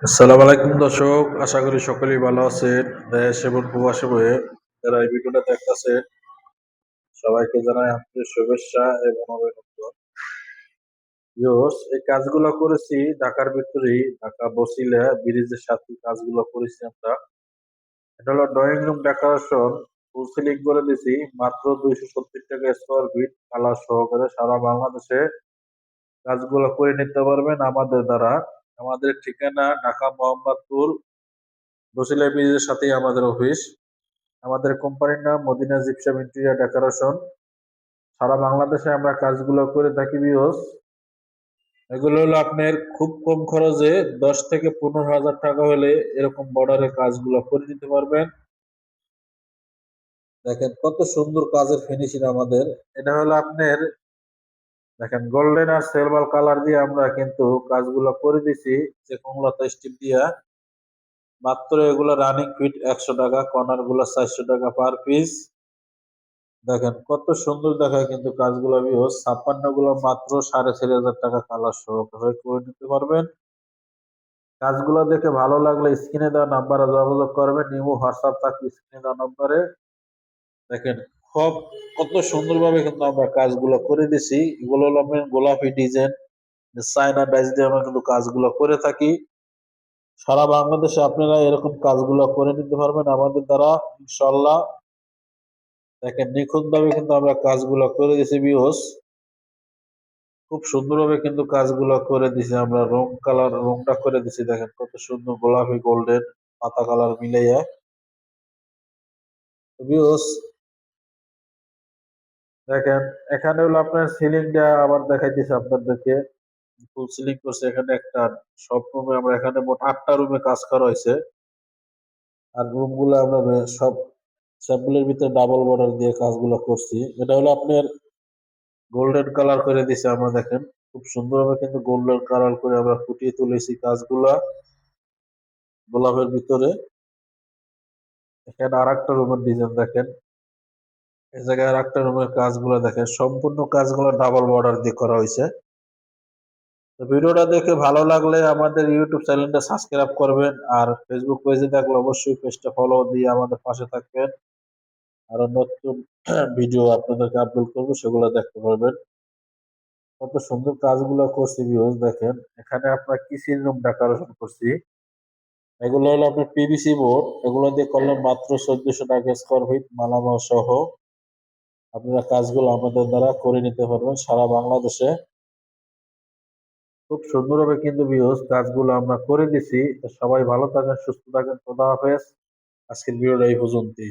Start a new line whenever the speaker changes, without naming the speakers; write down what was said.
আসসালামু আলাইকুম দর্শক, আশা করি সকলেই ভালো আছেন। দেশ এবং প্রবাসী হয়ে যারা এই ভিডিওটা দেখতেছে সবাইকে জানাই আন্তরিক শুভেচ্ছা এবং অভিনন্দন। ভিউয়ার্স, এই কাজগুলো করেছি ঢাকার ভিতরেই, ঢাকা বসিলা ব্রিজের সাথে কাজগুলো করেছি আমরা। এটা হলো drawing room decoration, full ceiling করে দিছি মাত্র 270 টাকা স্কোয়ার ফিট, কালার সহকারে সারা বাংলাদেশে কাজগুলো করে নিতে পারবেন আমাদের দ্বারা। আমাদের ঠিকানা ঢাকা মোহাম্মদপুর বসিলা ব্রিজের সাথেই আমাদের অফিস। আমাদের কোম্পানির নাম মদিনা জিপসাম ইন্টেরিয়র ডেকোরেশন। সারা বাংলাদেশে আমরা কাজগুলো করে থাকি ভিউয়ার্স। এগুলো হলো আপনার খুব কম খরচে 10 থেকে 15 হাজার টাকা হলে এরকম বর্ডারের কাজগুলো করে নিতে পারবেন। দেখেন কত সুন্দর কাজের ফিনিশিং আমাদের। এটা হলো আপনার, দেখেন গোল্ডেন আর সিলভার কালার দিয়ে আমরা কিন্তু কাজগুলো করে দিছি যে কোমলতা স্টিল দিয়া। মাত্র এগুলো রানিং ফিট 100 টাকা, কর্নার গুলো 400 টাকা পার পিস। দেখেন কত সুন্দর দেখায় কিন্তু কাজগুলো ভিউয়ার্স। 56 গুলো মাত্র 4,500 টাকা কালার সহকারে করে নিতে পারবেন। কাজগুলো দেখে ভালো লাগলে স্ক্রিনে দেওয়া নাম্বারে যোগাযোগ করবেন। ইমো হোয়াটসঅ্যাপ থাকবে স্ক্রিনে দেওয়া নাম্বারে। দেখেন খুব কত সুন্দরভাবে কিন্তু আমরা কাজগুলো করে দিছি। এগুলো হলো আপনার গোলাপি ডিজাইন, চায়না ডাইস দিয়ে আমরা কিন্তু কাজগুলো করে থাকি। সারা বাংলাদেশে আপনারা এরকম কাজগুলো করে নিতে পারবেন আমাদের দ্বারা ইনশাল্লাহ। দেখেন নিখুঁতভাবে কিন্তু আমরা কাজগুলো করে দিছি ভিউয়ার্স। খুব সুন্দরভাবে কিন্তু কাজগুলো করে দিছি আমরা। রংটা করে দিছি, দেখেন কত সুন্দর গোলাপি গোল্ডেন পাতা কালার মিলাইয়া। ভিউয়ার্স, দেখেন এখানে হলো আপনার সিলিংটা আবার দেখাইতেছি আপনাদেরকে। ফুল সিলিং করছে এখানে একটা। সব রুমে আমরা এখানে মোট 8টা রুমে কাজ করা হয়েছে। আর রুম গুলো আমরা সব স্যাম্পলের ভিতরে ডাবল বর্ডার দিয়ে কাজগুলো করছি। এটা হলো আপনার গোল্ডেন কালার করে দিছে আমরা। দেখেন খুব সুন্দরভাবে কিন্তু গোল্ডেন কালার করে আমরা ফুটিয়ে তুলেছি কাজগুলা গোলাপের ভিতরে। এখানে আর একটা রুমের ডিজাইন দেখেন। এই জায়গায় আর একটা রুমের কাজগুলো দেখেন, সম্পূর্ণ কাজগুলো ডাবল বর্ডার দিয়ে করা হয়েছে। তো ভিডিওটা দেখে ভালো লাগলে আমাদের ইউটিউব চ্যানেলটা সাবস্ক্রাইব করবেন, আর ফেসবুক পেজে থাকলে অবশ্যই পেজটা ফলো দিয়ে আমাদের পাশে থাকবেন। আরো নতুন ভিডিও আপনাদেরকে আপলোড করবো, সেগুলো দেখতে পারবেন। কত সুন্দর কাজগুলো করছি ভিউয়ার্স। দেখেন এখানে আপনার কিচেন রুম ডেকোরেশন করছি। এগুলো হলো আপনার পিভিসি বোর্ড, এগুলো দিয়ে করলে মাত্র 1400 টাকা স্কোয়ার ফিট মালামাল সহ আপনারা কাজগুলো আমাদের দ্বারা করে নিতে পারবেন সারা বাংলাদেশে। খুব সুন্দরভাবে কিন্তু ভিউয়ার্স কাজগুলো আমরা করে দিছি। তো সবাই ভালো থাকেন, সুস্থ থাকেন, খোদা হাফেজ। আজকের ভিডিওটা এই পর্যন্তই।